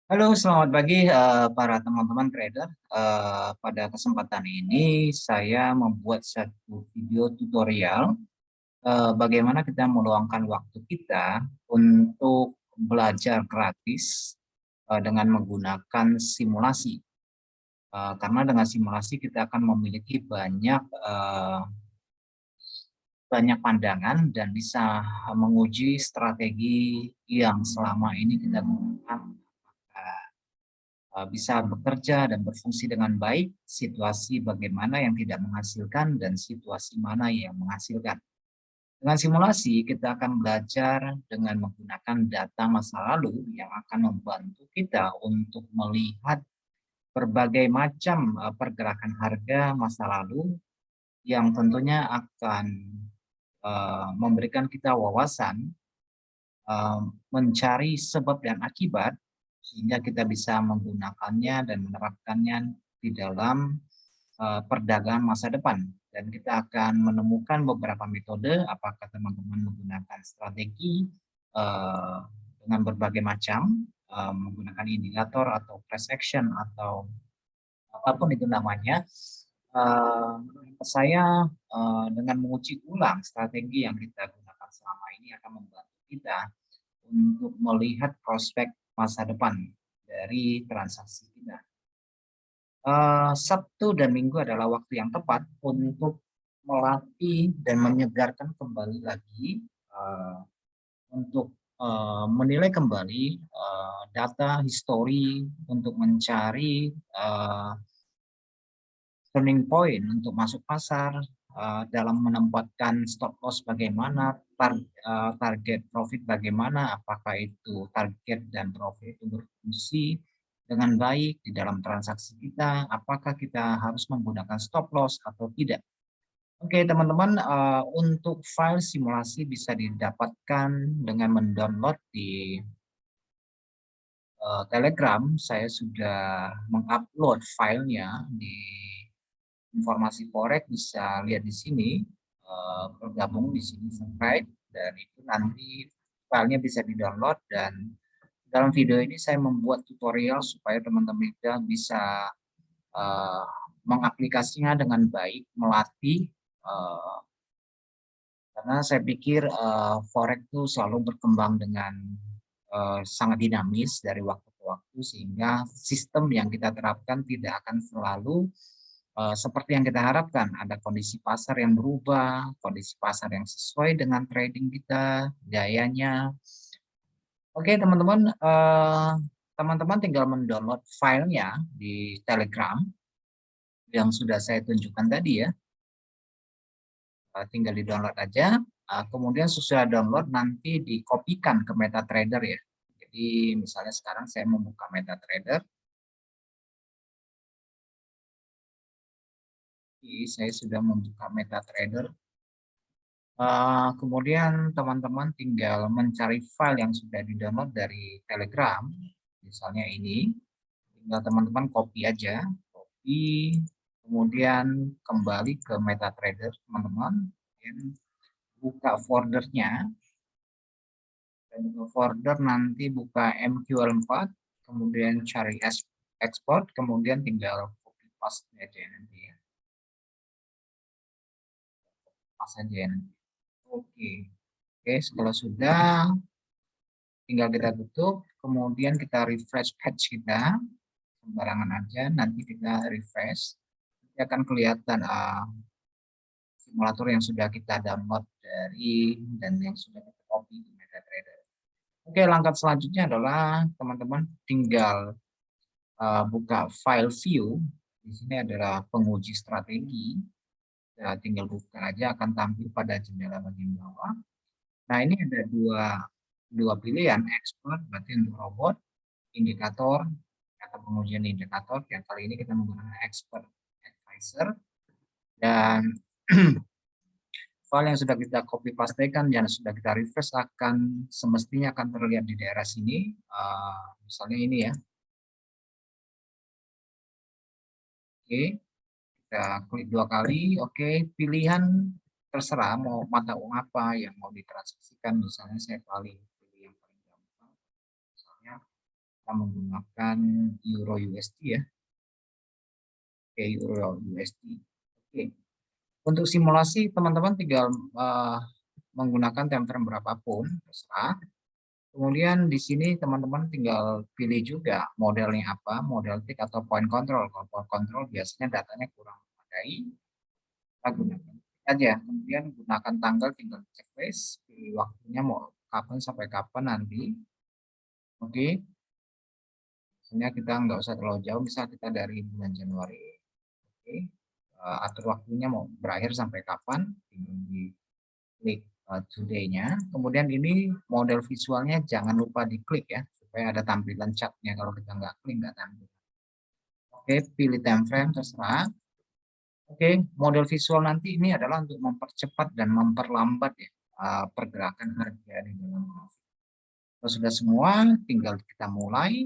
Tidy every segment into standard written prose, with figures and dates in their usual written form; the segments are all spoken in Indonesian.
Halo, selamat pagi para teman-teman trader. Pada kesempatan ini saya membuat satu video tutorial bagaimana kita meluangkan waktu kita untuk belajar gratis dengan menggunakan simulasi. Karena dengan simulasi kita akan memiliki banyak pandangan dan bisa menguji strategi yang selama ini kita gunakan bisa bekerja dan berfungsi dengan baik, situasi bagaimana yang tidak menghasilkan, dan situasi mana yang menghasilkan. Dengan simulasi, kita akan belajar dengan menggunakan data masa lalu yang akan membantu kita untuk melihat berbagai macam pergerakan harga masa lalu yang tentunya akan memberikan kita wawasan mencari sebab dan akibat sehingga kita bisa menggunakannya dan menerapkannya di dalam perdagangan masa depan. Dan kita akan menemukan beberapa metode, apakah teman-teman menggunakan strategi dengan berbagai macam, menggunakan indikator atau price action atau apapun itu namanya. Saya dengan menguji ulang strategi yang kita gunakan selama ini akan membantu kita untuk melihat prospek masa depan dari transaksi kita. Sabtu dan Minggu adalah waktu yang tepat untuk melatih dan menyegarkan kembali lagi untuk menilai kembali data histori untuk mencari turning point untuk masuk pasar dalam menempatkan stop loss bagaimana, target profit bagaimana, apakah itu target dan profit itu berfungsi dengan baik di dalam transaksi kita, apakah kita harus menggunakan stop loss atau tidak. Oke teman-teman, untuk file simulasi bisa didapatkan dengan mendownload di Telegram. Saya sudah mengupload filenya di informasi forex, bisa lihat di sini, bergabung di sini subscribe, dan itu nanti filenya bisa di-download. Dan dalam video ini saya membuat tutorial supaya teman-teman kita bisa mengaplikasinya dengan baik, melatih, karena saya pikir forex itu selalu berkembang dengan sangat dinamis dari waktu ke waktu, sehingga sistem yang kita terapkan tidak akan selalu seperti yang kita harapkan. Ada kondisi pasar yang berubah, kondisi pasar yang sesuai dengan trading kita, gayanya. Oke teman-teman, teman-teman tinggal mendownload filenya di Telegram yang sudah saya tunjukkan tadi ya. Tinggal di-download aja. Kemudian sesudah download nanti dikopikan ke MetaTrader ya. Jadi misalnya sekarang saya membuka MetaTrader. Saya sudah membuka MetaTrader. Kemudian teman-teman tinggal mencari file yang sudah di-download dari Telegram. Misalnya ini. Tinggal teman-teman copy aja. Copy. Kemudian kembali ke MetaTrader teman-teman. Buka foldernya. Dan buka folder, nanti buka MQL4. Kemudian cari export. Kemudian tinggal copy paste aja nanti ya. Paste aja nanti. Oke. Oke, setelah sudah tinggal kita tutup, kemudian kita refresh page kita, sembarangan aja, nanti kita refresh, nanti akan kelihatan simulator yang sudah kita download dari dan yang sudah kita copy di MetaTrader. Oke, langkah selanjutnya adalah teman-teman tinggal buka file view. Di sini adalah penguji strategi. Ya, tinggal buka aja, akan tampil pada jendela bagian bawah. Nah, ini ada dua pilihan, expert berarti untuk robot, indikator atau pengujian indikator. Yang kali ini kita menggunakan expert advisor, dan file yang sudah kita copy pastekan dan sudah kita refresh akan semestinya akan terlihat di daerah sini. Misalnya ini ya. Oke, kita klik 2 kali. Oke, pilihan terserah mau mata uang apa yang mau ditransaksikan. Misalnya saya pilih yang paling gampang, misalnya kita menggunakan Euro USD ya. Oke, Euro USD. Oke. Untuk simulasi teman-teman tinggal menggunakan time frame berapapun, terserah. Kemudian di sini teman-teman tinggal pilih juga modelnya apa, model tick atau point control. Kalau point control biasanya datanya kurang memadai, kita gunakan aja. Kemudian gunakan tanggal, tinggal checklist, pilih waktunya mau kapan sampai kapan nanti. Oke, misalnya kita nggak usah terlalu jauh, misal kita dari bulan Januari. Oke, atur waktunya mau berakhir sampai kapan, tinggal di klik today-nya. Kemudian ini model visualnya jangan lupa diklik ya, supaya ada tampilan chartnya. Kalau kita nggak klik, nggak tampil. Oke, pilih time frame, terserah. Oke, model visual nanti ini adalah untuk mempercepat dan memperlambat ya, pergerakan harga di dalam grafik. Kalau sudah semua, tinggal kita mulai.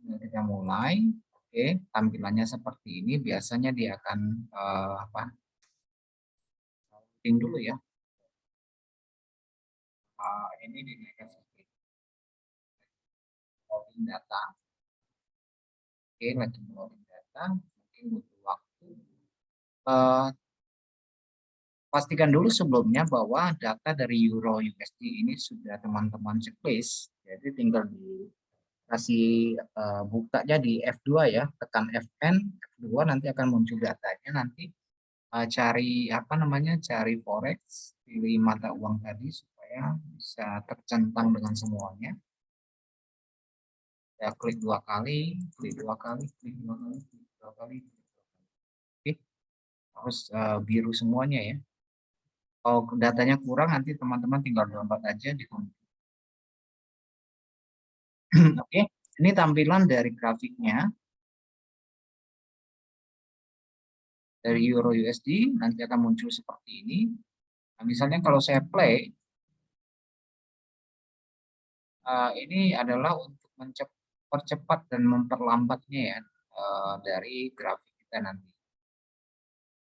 Oke, tampilannya seperti ini. Biasanya dia akan loading dulu ya. Ini dinaikkan sedikit. Loading data. Oke, lagi loading data. Mungkin butuh waktu. Pastikan dulu sebelumnya bahwa data dari Euro USD ini sudah teman-teman checklist. Jadi tinggal dikasih bukanya di F2 ya, tekan Fn, F2 nanti akan muncul datanya. Nanti cari apa namanya, cari forex, pilih mata uang tadi supaya bisa tercentang dengan semuanya. Ya, klik 2 kali, klik 2 kali, klik 2 kali, klik 2 kali. Oke, harus biru semuanya ya. Kalau datanya kurang nanti teman-teman tinggal download aja di komputer. Oke, ini tampilan dari grafiknya dari Euro USD, nanti akan muncul seperti ini. Nah, misalnya kalau saya play, ini adalah untuk mempercepat dan memperlambatnya ya, dari grafik kita nanti.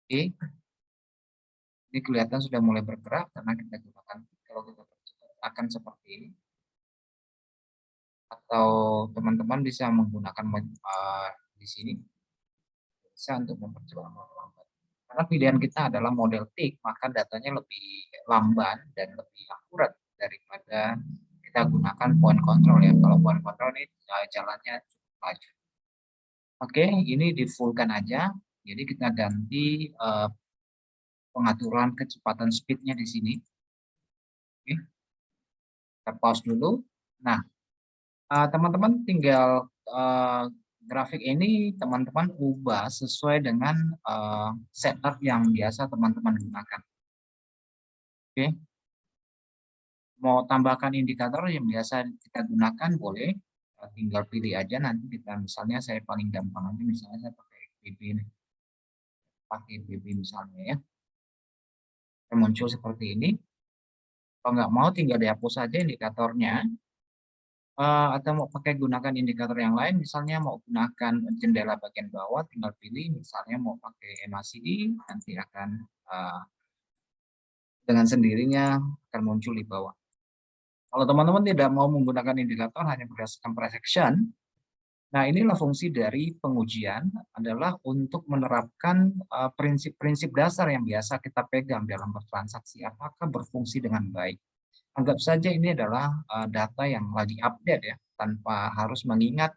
Oke, ini kelihatan sudah mulai bergerak karena kita gunakan, kalau kita percepat akan seperti ini. Atau teman-teman bisa menggunakan di sini bisa untuk mempercepat memperlambat. Karena pilihan kita adalah model tick, maka datanya lebih lamban dan lebih akurat daripada kita gunakan point control ya. Kalau point control ini jalannya cukup laju. Oke, ini di fullkan aja. Jadi kita ganti pengaturan kecepatan speednya di sini. Oke, kita pause dulu. Nah, teman-teman tinggal grafik ini teman-teman ubah sesuai dengan setup yang biasa teman-teman gunakan. Oke, mau tambahkan indikator yang biasa kita gunakan boleh, tinggal pilih aja nanti kita, misalnya saya paling gampang nanti misalnya saya pakai BB ini, pakai BB misalnya ya, muncul seperti ini. Kalau nggak mau tinggal dihapus saja indikatornya. Atau mau pakai gunakan indikator yang lain, misalnya mau gunakan jendela bagian bawah, tinggal pilih, misalnya mau pakai MACD, nanti akan dengan sendirinya akan muncul di bawah. Kalau teman-teman tidak mau menggunakan indikator, hanya berdasarkan price action, nah inilah fungsi dari pengujian, adalah untuk menerapkan prinsip-prinsip dasar yang biasa kita pegang dalam bertransaksi, apakah berfungsi dengan baik. Anggap saja ini adalah data yang lagi update ya, tanpa harus mengingat,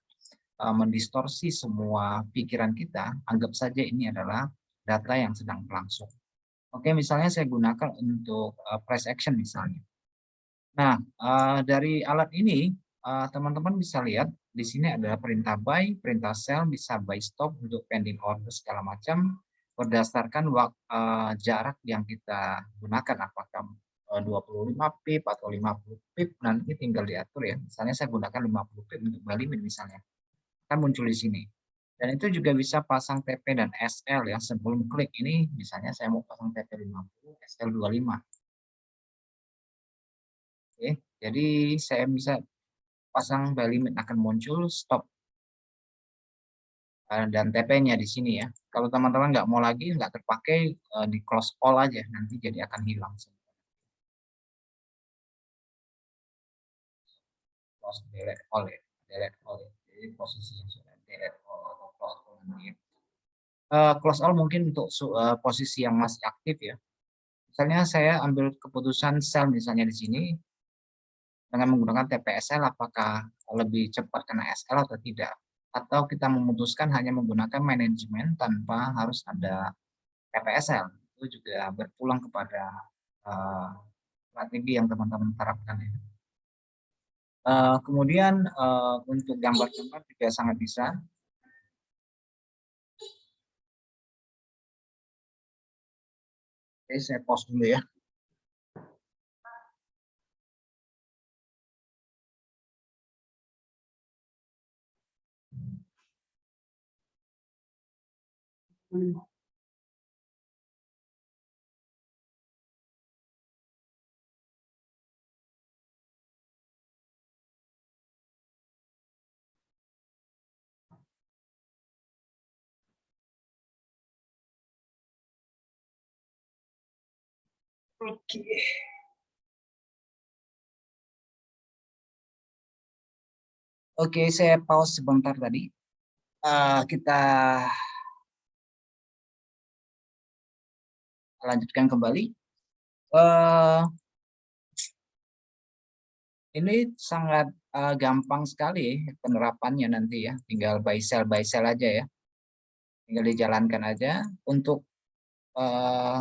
mendistorsi semua pikiran kita. Anggap saja ini adalah data yang sedang berlangsung. Oke, misalnya saya gunakan untuk price action misalnya. Nah, dari alat ini teman-teman bisa lihat di sini ada perintah buy, perintah sell, bisa buy stop untuk pending order segala macam berdasarkan jarak yang kita gunakan, apakah 25 pip atau 50 pip, nanti tinggal diatur ya. Misalnya saya gunakan 50 pip untuk buy limit misalnya, kan muncul di sini. Dan itu juga bisa pasang TP dan SL ya, sebelum klik ini misalnya saya mau pasang TP 50, SL 25. Oke, jadi saya bisa pasang buy limit, akan muncul stop dan TP-nya di sini ya. Kalau teman-teman nggak mau lagi, nggak terpakai, di close all aja, nanti jadi akan hilang. close delete all ya, delete all ya. Jadi posisi yang sudah delete all atau close all nanti ya. Close all mungkin untuk posisi yang masih aktif ya. Misalnya saya ambil keputusan sell misalnya di sini dengan menggunakan TPSL, apakah lebih cepat kena SL atau tidak? Atau kita memutuskan hanya menggunakan manajemen tanpa harus ada TPSL? Itu juga berpulang kepada strategi yang teman-teman terapkan ya. Kemudian untuk gambar-gambar juga sangat bisa. Oke, saya pause dulu ya. Oke. Oke, saya pause sebentar tadi. Kita lanjutkan kembali. Ini sangat gampang sekali penerapannya nanti ya. Tinggal buy sell aja ya. Tinggal dijalankan aja untuk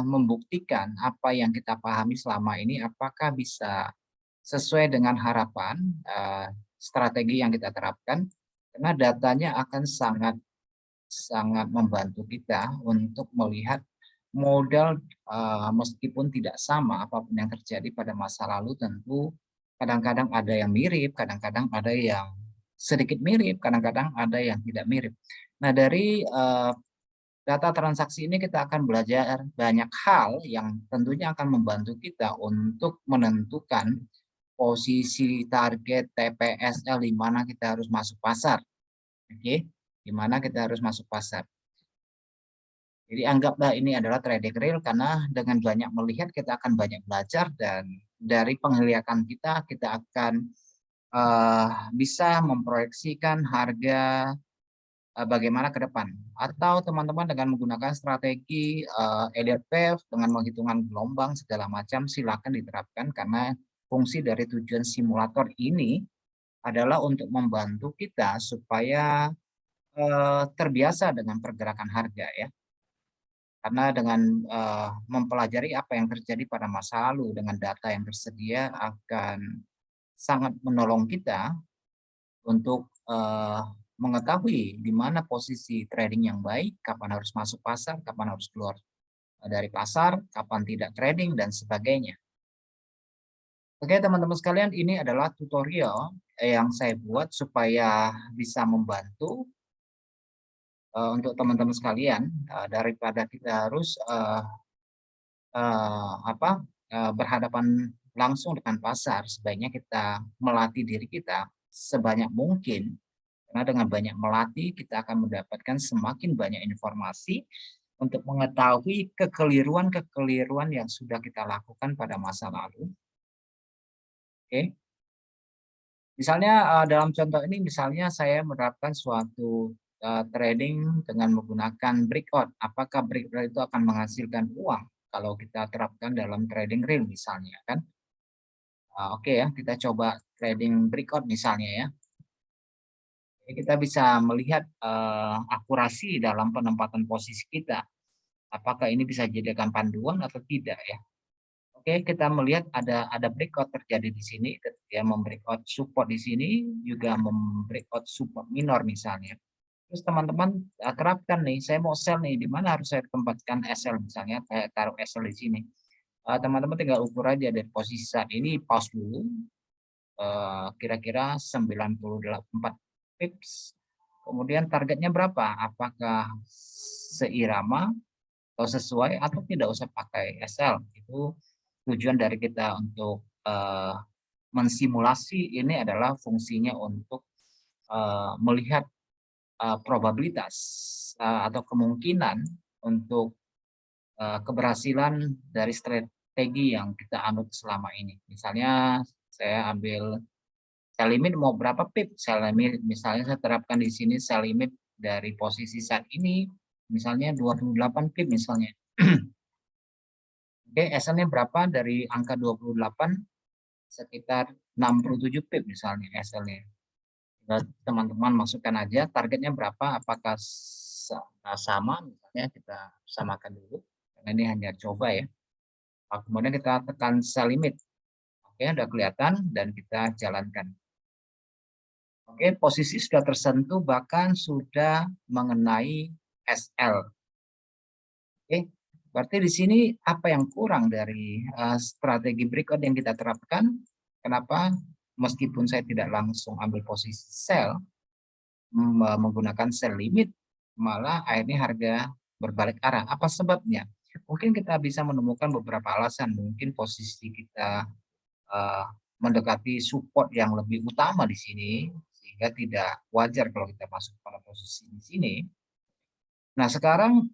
membuktikan apa yang kita pahami selama ini apakah bisa sesuai dengan harapan strategi yang kita terapkan, karena datanya akan sangat membantu kita untuk melihat modal meskipun tidak sama apapun yang terjadi pada masa lalu, tentu kadang-kadang ada yang mirip, kadang-kadang ada yang sedikit mirip, kadang-kadang ada yang tidak mirip. Nah, dari data transaksi ini kita akan belajar banyak hal yang tentunya akan membantu kita untuk menentukan posisi target TPSL di mana kita harus masuk pasar. Oke, di mana kita harus masuk pasar. Jadi anggaplah ini adalah trading real, karena dengan banyak melihat kita akan banyak belajar, dan dari penglihatan kita akan bisa memproyeksikan harga bagaimana ke depan. Atau teman-teman dengan menggunakan strategi Elliott Wave dengan menghitungan gelombang segala macam, silakan diterapkan, karena fungsi dari tujuan simulator ini adalah untuk membantu kita supaya terbiasa dengan pergerakan harga ya. Karena dengan mempelajari apa yang terjadi pada masa lalu dengan data yang tersedia akan sangat menolong kita untuk mengetahui di mana posisi trading yang baik, kapan harus masuk pasar, kapan harus keluar dari pasar, kapan tidak trading, dan sebagainya. Oke teman-teman sekalian, ini adalah tutorial yang saya buat supaya bisa membantu untuk teman-teman sekalian, daripada kita harus berhadapan langsung dengan pasar, sebaiknya kita melatih diri kita sebanyak mungkin, karena dengan banyak melatih kita akan mendapatkan semakin banyak informasi untuk mengetahui kekeliruan-kekeliruan yang sudah kita lakukan pada masa lalu. Oke. Misalnya dalam contoh ini, misalnya saya menerapkan suatu trading dengan menggunakan breakout. Apakah breakout itu akan menghasilkan uang kalau kita terapkan dalam trading real misalnya kan? Oke ya, kita coba trading breakout misalnya ya. Kita bisa melihat akurasi dalam penempatan posisi kita. Apakah ini bisa dijadikan panduan atau tidak ya? Oke, kita melihat ada breakout terjadi di sini, ketika membreakout support di sini, juga membreakout support minor misalnya. Terus teman-teman terapkan nih, saya mau sell nih, di mana harus saya tempatkan SL misalnya, saya taruh SL di sini. Teman-teman tinggal ukur aja dari posisi saat ini, pause dulu, kira-kira 94 pips. Kemudian targetnya berapa? Apakah seirama atau sesuai atau tidak usah pakai SL? Itu tujuan dari kita untuk mensimulasi ini adalah fungsinya untuk melihat probabilitas atau kemungkinan untuk keberhasilan dari strategi yang kita anut selama ini. Misalnya saya ambil Sell limit mau berapa pip? Sell limit misalnya saya terapkan di sini sell limit dari posisi saat ini misalnya 28 pip misalnya. Oke, SL-nya berapa dari angka 28? Sekitar 67 pip misalnya SL-nya. Teman-teman masukkan aja targetnya berapa, apakah sama, misalnya kita samakan dulu, karena ini hanya coba ya. Kemudian kita tekan sell limit. Oke, udah kelihatan dan kita jalankan. Oke, posisi sudah tersentuh bahkan sudah mengenai SL. Oke, berarti di sini apa yang kurang dari strategi breakout yang kita terapkan? Kenapa? Meskipun saya tidak langsung ambil posisi sell, menggunakan sell limit, malah akhirnya harga berbalik arah. Apa sebabnya? Mungkin kita bisa menemukan beberapa alasan. Mungkin posisi kita mendekati support yang lebih utama di sini, sehingga tidak wajar kalau kita masuk pada posisi di sini. Nah, sekarang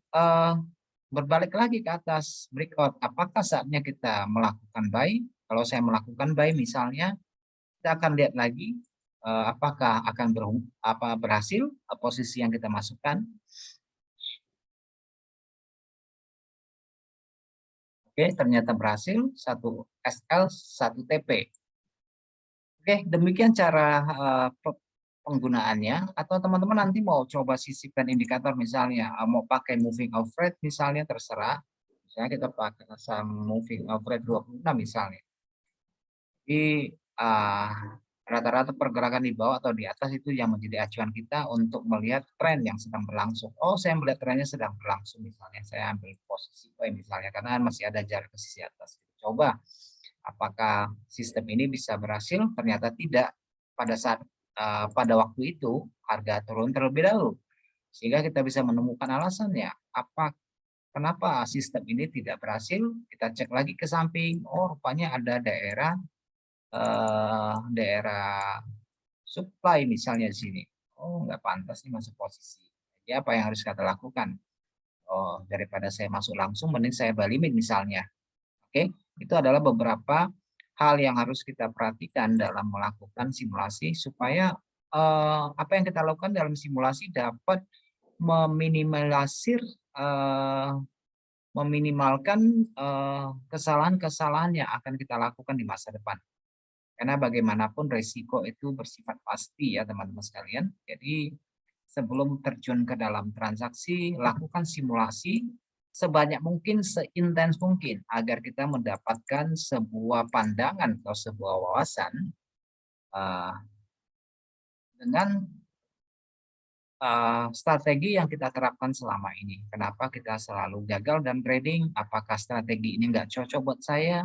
berbalik lagi ke atas breakout. Apakah saatnya kita melakukan buy? Kalau saya melakukan buy misalnya, kita akan lihat lagi apakah akan berhasil posisi yang kita masukkan. Oke, ternyata berhasil, 1 SL, 1 TP. Oke, demikian cara penggunaannya. Atau teman-teman nanti mau coba sisipkan indikator misalnya, mau pakai moving average misalnya, terserah. Misalnya kita pakai saham moving average 26 misalnya. Jadi rata-rata pergerakan di bawah atau di atas itu yang menjadi acuan kita untuk melihat tren yang sedang berlangsung. Oh, saya melihat trennya sedang berlangsung misalnya, saya ambil posisi buy misalnya karena masih ada jarak ke sisi atas. Coba apakah sistem ini bisa berhasil? Ternyata tidak. Pada saat pada waktu itu harga turun terlebih dahulu, sehingga kita bisa menemukan alasannya. Kenapa sistem ini tidak berhasil? Kita cek lagi ke samping. Oh, rupanya ada daerah supply misalnya di sini. Oh, nggak pantas nih masuk posisi. Jadi apa yang harus kita lakukan? Oh, daripada saya masuk langsung, mending saya buy limit misalnya. Oke, itu adalah beberapa hal yang harus kita perhatikan dalam melakukan simulasi supaya apa yang kita lakukan dalam simulasi dapat meminimalisir meminimalkan kesalahan-kesalahan yang akan kita lakukan di masa depan. Karena bagaimanapun resiko itu bersifat pasti ya teman-teman sekalian. Jadi sebelum terjun ke dalam transaksi, lakukan simulasi sebanyak mungkin, seintens mungkin, agar kita mendapatkan sebuah pandangan atau sebuah wawasan dengan strategi yang kita terapkan selama ini. Kenapa kita selalu gagal dalam trading? Apakah strategi ini nggak cocok buat saya?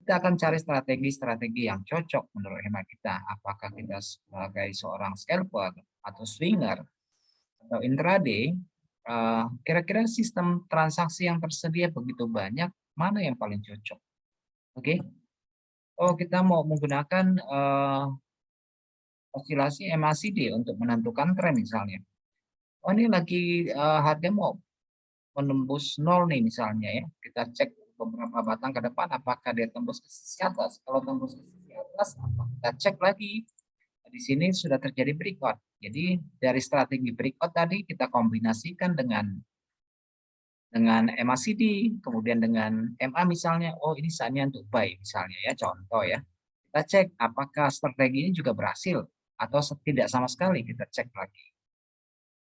Kita akan cari strategi-strategi yang cocok menurut hemat kita. Apakah kita sebagai seorang scalper atau swinger atau intraday, kira-kira sistem transaksi yang tersedia begitu banyak, mana yang paling cocok? Oke. Oh, kita mau menggunakan osilasi MACD untuk menentukan tren misalnya. Oh, ini lagi harga mau menembus 0 nih misalnya ya. Kita cek beberapa batang ke depan apakah dia tembus ke sisi atas. Kalau tembus ke sisi atas, kita cek lagi. Di sini sudah terjadi breakout. Jadi dari strategi breakout tadi kita kombinasikan dengan MACD, kemudian dengan MA misalnya. Oh, ini saatnya untuk buy misalnya ya, contoh ya. Kita cek apakah strategi ini juga berhasil atau tidak sama sekali, kita cek lagi.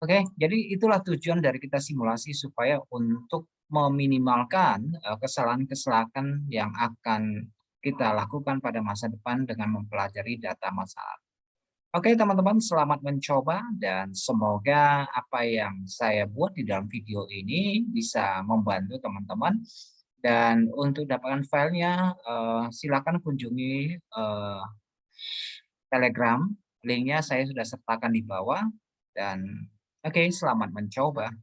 Oke, jadi itulah tujuan dari kita simulasi supaya untuk meminimalkan kesalahan-kesalahan yang akan kita lakukan pada masa depan dengan mempelajari data masa lalu. Oke, teman-teman, selamat mencoba dan semoga apa yang saya buat di dalam video ini bisa membantu teman-teman. Dan untuk dapatkan filenya, silakan kunjungi Telegram. Linknya saya sudah sertakan di bawah. Dan oke, selamat mencoba.